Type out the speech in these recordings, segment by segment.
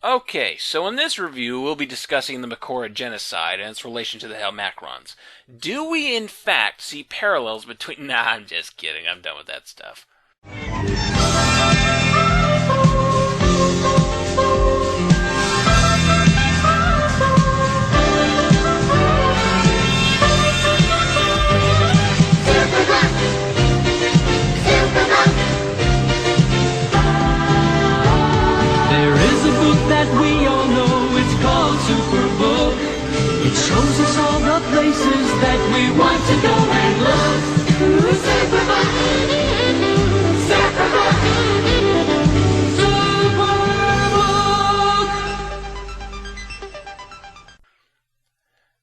Okay, so in this review, we'll be discussing the Makora genocide and its relation to the Helmacrons. Do we, in fact, see parallels between... Nah, I'm just kidding. I'm done with that stuff. It shows us all the places that we want to go and look. Superbook! Superbook!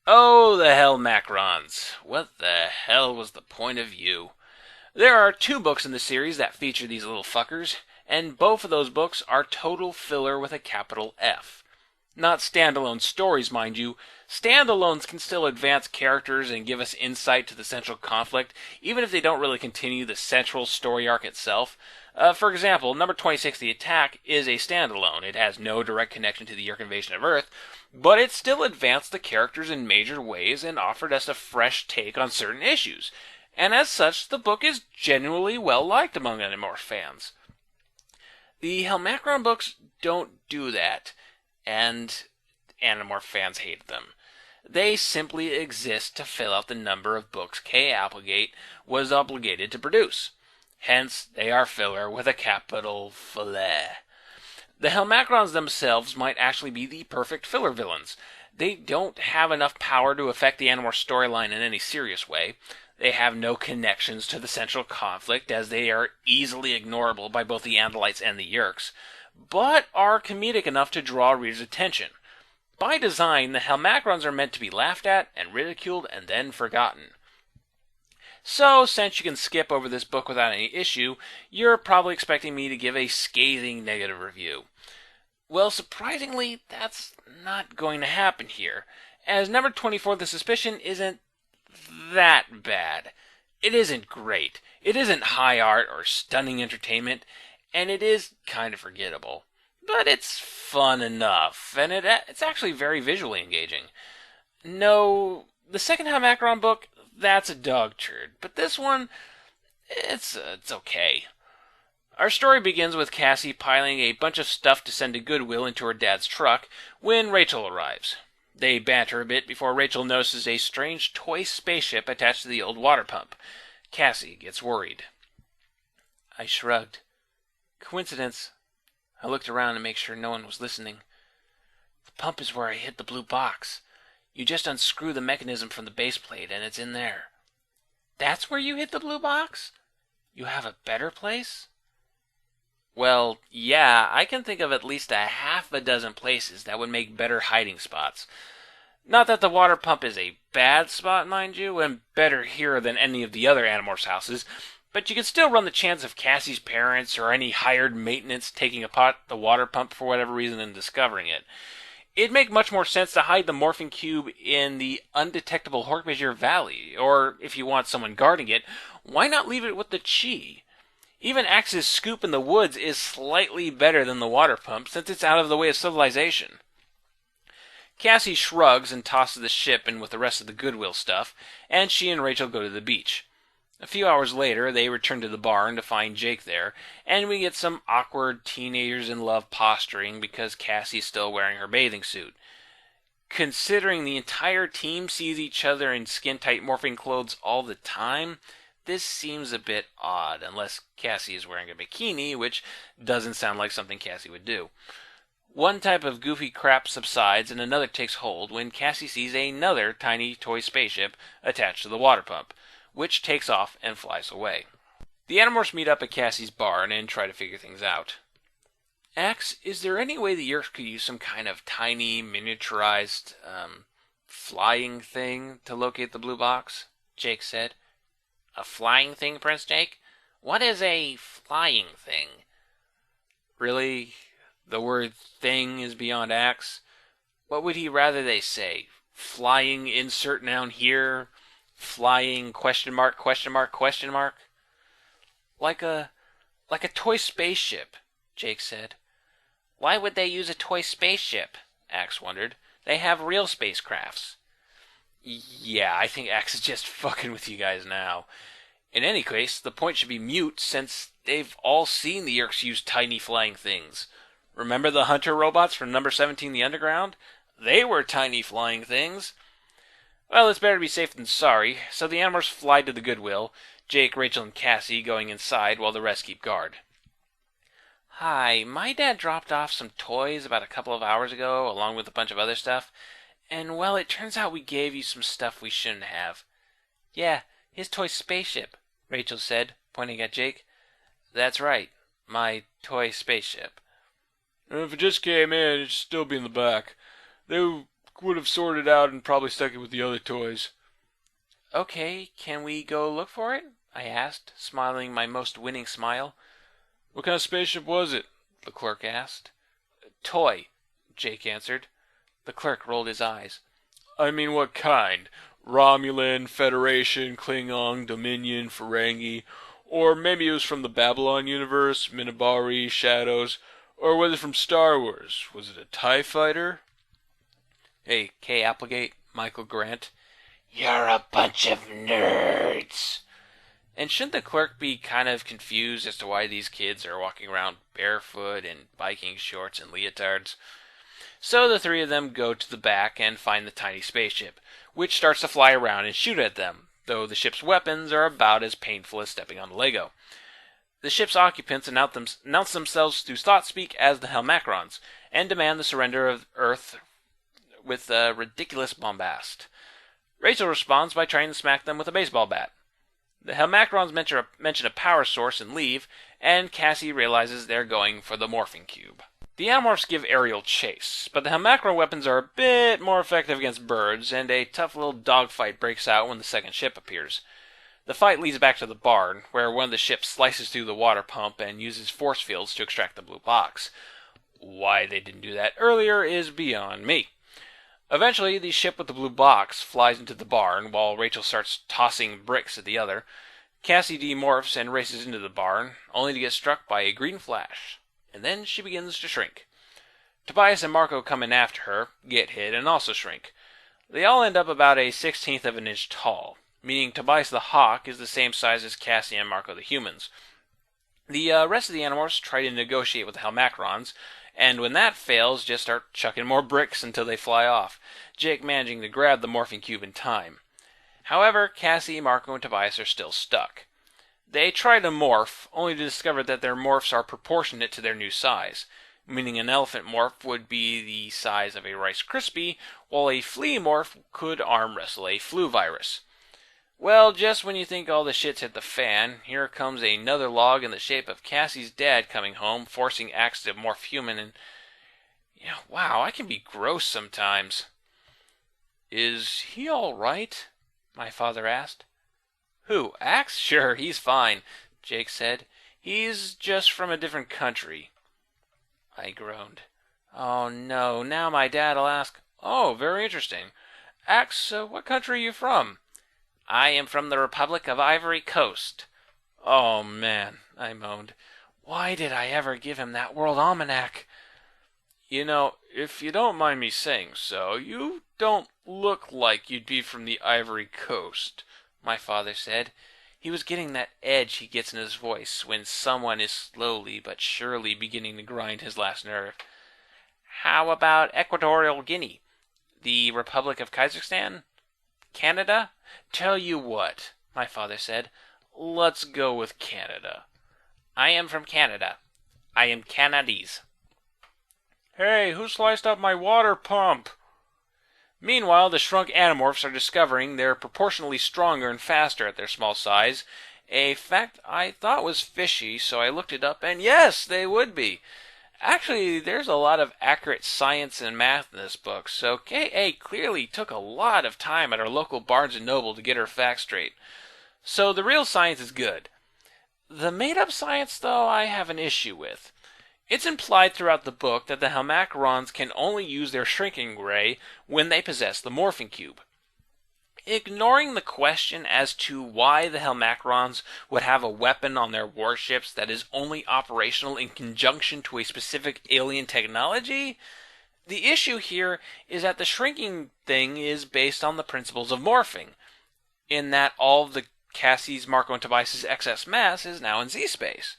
Oh, the Helmacrons. What the hell was the point of you? There are 2 books in the series that feature these little fuckers, and both of those books are total filler with a capital F. Not standalone stories, mind you. Standalones can still advance characters and give us insight to the central conflict, even if they don't really continue the central story arc itself. For example, number 26, The Attack, is a standalone. It has no direct connection to the Yeerk invasion of Earth, but it still advanced the characters in major ways and offered us a fresh take on certain issues. And as such, the book is genuinely well liked among Animorphs fans. The Helmacron books don't do that, and Animorphs fans hate them. They simply exist to fill out the number of books K. Applegate was obligated to produce. Hence, they are filler with a capital fillet. The Helmacrons themselves might actually be the perfect filler villains. They don't have enough power to affect the Animorphs storyline in any serious way. They have no connections to the central conflict, as they are easily ignorable by both the Andalites and the Yeerks, but are comedic enough to draw readers' attention. By design, the Helmacrons are meant to be laughed at and ridiculed and then forgotten. So, since you can skip over this book without any issue, you're probably expecting me to give a scathing negative review. Well, surprisingly, that's not going to happen here, as number 24, The Suspicion, isn't that bad. It isn't great. It isn't high art or stunning entertainment, and it is kind of forgettable. But it's fun enough, and it's actually very visually engaging. No, the second Helmacron book, that's a dog turd, but this one, it's okay. Our story begins with Cassie piling a bunch of stuff to send to Goodwill into her dad's truck when Rachel arrives. They banter a bit before Rachel notices a strange toy spaceship attached to the old water pump. Cassie gets worried. I shrugged. Coincidence. I looked around to make sure no one was listening. The pump is where I hid the blue box. You just unscrew the mechanism from the base plate and it's in there. That's where you hid the blue box? You have a better place? Well, yeah, I can think of at least a half a dozen places that would make better hiding spots. Not that the water pump is a bad spot, mind you, and better here than any of the other Animorphs houses, but you can still run the chance of Cassie's parents or any hired maintenance taking apart the water pump for whatever reason and discovering it. It'd make much more sense to hide the morphing cube in the undetectable Hork-Bajir Valley, or if you want someone guarding it, why not leave it with the Chi? Even Axe's scoop in the woods is slightly better than the water pump, since it's out of the way of civilization. Cassie shrugs and tosses the ship in with the rest of the Goodwill stuff, and she and Rachel go to the beach. A few hours later, they return to the barn to find Jake there, and we get some awkward teenagers-in-love posturing because Cassie's still wearing her bathing suit. Considering the entire team sees each other in skin-tight morphing clothes all the time, this seems a bit odd, unless Cassie is wearing a bikini, which doesn't sound like something Cassie would do. One type of goofy crap subsides and another takes hold when Cassie sees another tiny toy spaceship attached to the water pump, which takes off and flies away. The Animorphs meet up at Cassie's barn and try to figure things out. Axe, is there any way the Yeerks could use some kind of tiny, miniaturized, flying thing to locate the blue box? Jake said. A flying thing, Prince Jake? What is a flying thing? Really? The word thing is beyond Axe? What would he rather they say? Flying insert noun here? Flying question mark, question mark, question mark? Like a toy spaceship, Jake said. Why would they use a toy spaceship? Axe wondered. They have real spacecrafts. Yeah, I think Axe is just fucking with you guys now. In any case, the point should be mute since they've all seen the Yeerks use tiny flying things. Remember the hunter robots from number 17 The Underground? They were tiny flying things. Well, it's better to be safe than sorry, so the Animorphs fly to the Goodwill, Jake, Rachel, and Cassie going inside while the rest keep guard. Hi, my dad dropped off some toys about a couple of hours ago, along with a bunch of other stuff, and well, it turns out we gave you some stuff we shouldn't have. Yeah, his toy spaceship, Rachel said, pointing at Jake. That's right, my toy spaceship. If it just came in, it'd still be in the back. They would have sorted it out and probably stuck it with the other toys. Okay, can we go look for it? I asked, smiling my most winning smile. What kind of spaceship was it? The clerk asked. Toy, Jake answered. The clerk rolled his eyes. I mean, what kind? Romulan, Federation, Klingon, Dominion, Ferengi, or maybe it was from the Babylon universe, Minabari, Shadows, or was it from Star Wars? Was it a TIE fighter? Hey, Kay Applegate, Michael Grant. You're a bunch of nerds. And shouldn't the clerk be kind of confused as to why these kids are walking around barefoot in biking shorts and leotards? So the three of them go to the back and find the tiny spaceship, which starts to fly around and shoot at them, though the ship's weapons are about as painful as stepping on a Lego. The ship's occupants announce themselves through thought-speak as the Helmacrons, and demand the surrender of Earth with ridiculous bombast. Rachel responds by trying to smack them with a baseball bat. The Helmacrons mention a power source and leave, and Cassie realizes they're going for the morphing cube. The Animorphs give aerial chase, but the Helmacron weapons are a bit more effective against birds, and a tough little dogfight breaks out when the second ship appears. The fight leads back to the barn, where one of the ships slices through the water pump and uses force fields to extract the blue box. Why they didn't do that earlier is beyond me. Eventually, the ship with the blue box flies into the barn, while Rachel starts tossing bricks at the other. Cassie demorphs and races into the barn, only to get struck by a green flash. And then she begins to shrink. Tobias and Marco come in after her, get hit, and also shrink. They all end up about a 16th of an inch tall, meaning Tobias the Hawk is the same size as Cassie and Marco the humans. The rest of the Animorphs try to negotiate with the Helmacrons, and when that fails, just start chucking more bricks until they fly off, Jake managing to grab the morphing cube in time. However, Cassie, Marco, and Tobias are still stuck. They try to morph, only to discover that their morphs are proportionate to their new size, meaning an elephant morph would be the size of a Rice Krispie, while a flea morph could arm wrestle a flu virus. Well, just when you think all the shit's hit the fan, here comes another log in the shape of Cassie's dad coming home, forcing Axe to morph human, and... wow, I can be gross sometimes. Is he alright? My father asked. Who, Axe? Sure, he's fine, Jake said. He's just from a different country. I groaned. Oh no, now my dad'll ask, oh, very interesting. Axe, what country are you from? I am from the Republic of Ivory Coast. Oh man, I moaned. Why did I ever give him that World Almanac? If you don't mind me saying so, you don't look like you'd be from the Ivory Coast, my father said. He was getting that edge he gets in his voice when someone is slowly but surely beginning to grind his last nerve. How about Equatorial Guinea? The Republic of Kazakhstan? Canada? Tell you what, my father said. Let's go with Canada. I am from Canada. I am Canadese. Hey, who sliced up my water pump? Meanwhile, the shrunk Animorphs are discovering they're proportionally stronger and faster at their small size, a fact I thought was fishy, so I looked it up, and yes, they would be. Actually, there's a lot of accurate science and math in this book, so K.A. clearly took a lot of time at our local Barnes & Noble to get her facts straight. So the real science is good. The made-up science, though, I have an issue with. It's implied throughout the book that the Helmacrons can only use their shrinking ray when they possess the morphing cube. Ignoring the question as to why the Helmacrons would have a weapon on their warships that is only operational in conjunction to a specific alien technology, the issue here is that the shrinking thing is based on the principles of morphing, in that all of the Cassie's, Marco, and Tobias' excess mass is now in Z-space.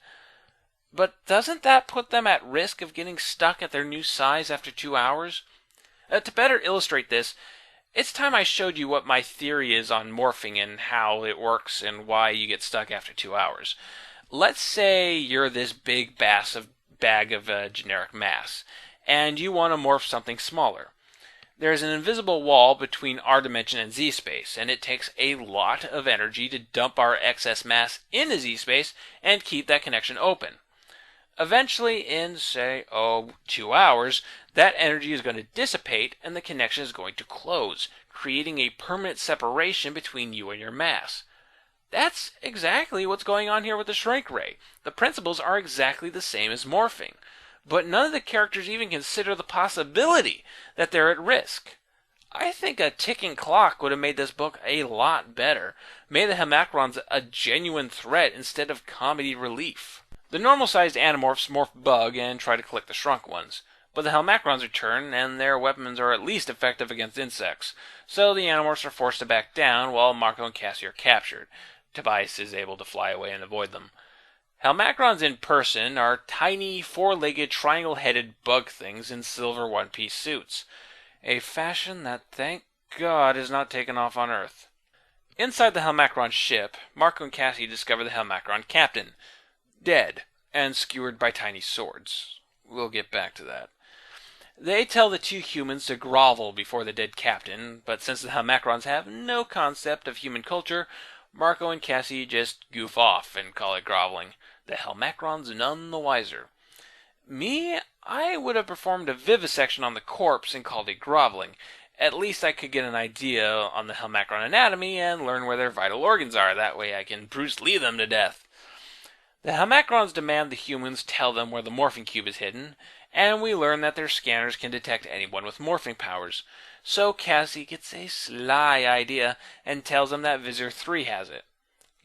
But doesn't that put them at risk of getting stuck at their new size after 2 hours? To better illustrate this, it's time I showed you what my theory is on morphing and how it works and why you get stuck after 2 hours. Let's say you're this big bag of generic mass, and you want to morph something smaller. There's an invisible wall between our dimension and Z-space, and it takes a lot of energy to dump our excess mass into Z-space and keep that connection open. Eventually, in, say, 2 hours, that energy is going to dissipate and the connection is going to close, creating a permanent separation between you and your mass. That's exactly what's going on here with the shrink ray. The principles are exactly the same as morphing, but none of the characters even consider the possibility that they're at risk. I think a ticking clock would have made this book a lot better, made the Helmacrons a genuine threat instead of comedy relief. The normal-sized Animorphs morph bug and try to collect the shrunk ones, but the Helmacrons return and their weapons are at least effective against insects, so the Animorphs are forced to back down while Marco and Cassie are captured. Tobias is able to fly away and avoid them. Helmacrons in person are tiny, four-legged, triangle-headed bug things in silver one-piece suits, a fashion that, thank God, is not taken off on Earth. Inside the Helmacron ship, Marco and Cassie discover the Helmacron captain, dead, and skewered by tiny swords. We'll get back to that. They tell the two humans to grovel before the dead captain, but since the Helmacrons have no concept of human culture, Marco and Cassie just goof off and call it groveling. The Helmacrons none the wiser. Me, I would have performed a vivisection on the corpse and called it groveling. At least I could get an idea on the Helmacron anatomy and learn where their vital organs are. That way I can Bruce Lee them to death. The Helmacrons demand the humans tell them where the morphing cube is hidden, and we learn that their scanners can detect anyone with morphing powers. So Cassie gets a sly idea and tells them that Visser Three has it.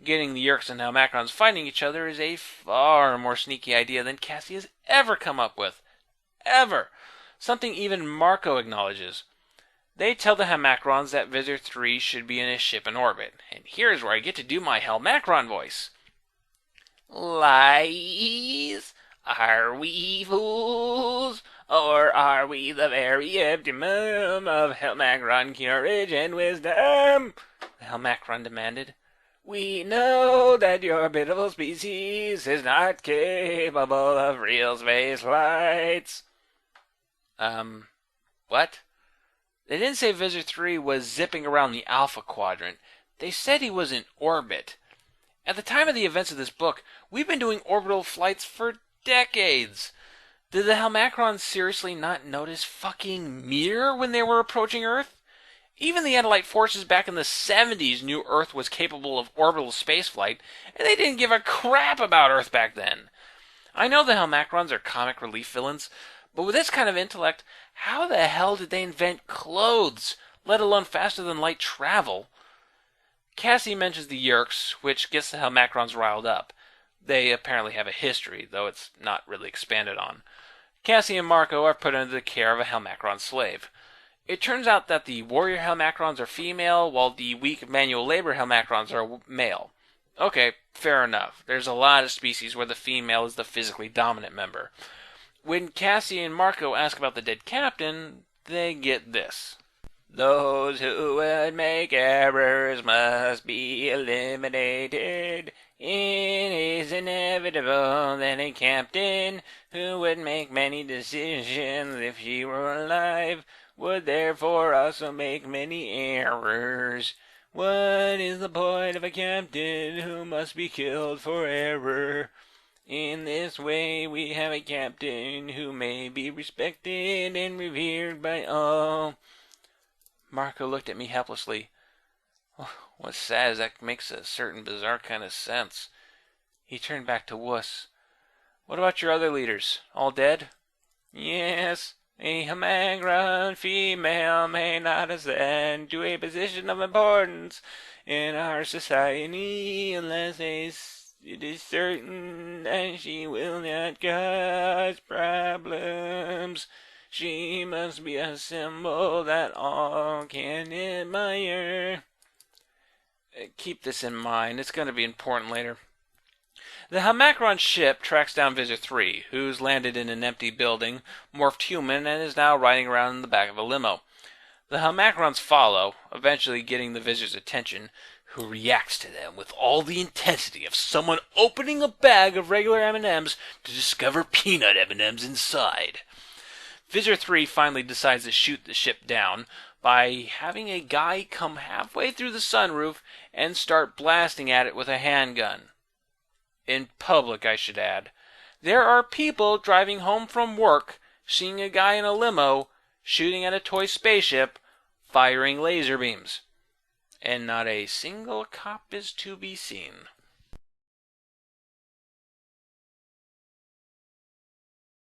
Getting the Yeerks and Helmacrons fighting each other is a far more sneaky idea than Cassie has ever come up with. Ever. Something even Marco acknowledges. They tell the Helmacrons that Visser Three should be in a ship in orbit, and here's where I get to do my Helmacron voice. Lies? Are we fools? Or are we the very optimum of Helmacron courage and wisdom? The Helmacron demanded. We know that your pitiful species is not capable of real space flights. What? They didn't say Visser 3 was zipping around the Alpha Quadrant. They said he was in orbit. At the time of the events of this book, we've been doing orbital flights for decades. Did the Helmacrons seriously not notice fucking Mir when they were approaching Earth? Even the Analyte forces back in the 70s knew Earth was capable of orbital spaceflight, and they didn't give a crap about Earth back then. I know the Helmacrons are comic relief villains, but with this kind of intellect, how the hell did they invent clothes, let alone faster-than-light travel? Cassie mentions the Yeerks, which gets the Helmacrons riled up. They apparently have a history, though it's not really expanded on. Cassie and Marco are put under the care of a Helmacron slave. It turns out that the warrior Helmacrons are female, while the weak manual labor Helmacrons are male. Okay, fair enough. There's a lot of species where the female is the physically dominant member. When Cassie and Marco ask about the dead captain, they get this. Those who would make errors must be eliminated. It is inevitable that a captain who would make many decisions if she were alive would therefore also make many errors. What is the point of a captain who must be killed for error? In this way we have a captain who may be respected and revered by all. Marco looked at me helplessly. What's sad is that makes a certain bizarre kind of sense. He turned back to Wuss. What about your other leaders? All dead? Yes, A Hamagron female may not ascend to a position of importance in our society unless it is certain that she will not cause problems. She must be a symbol that all can admire. Keep this in mind. It's going to be important later. The Hamacron ship tracks down Visser Three, who's landed in an empty building, morphed human, and is now riding around in the back of a limo. The Hamacrons follow, eventually getting the Visser's attention, who reacts to them with all the intensity of someone opening a bag of regular M&Ms to discover peanut M&Ms inside. Visser 3 finally decides to shoot the ship down by having a guy come halfway through the sunroof and start blasting at it with a handgun. In public, I should add. There are people driving home from work, seeing a guy in a limo, shooting at a toy spaceship, firing laser beams. And not a single cop is to be seen.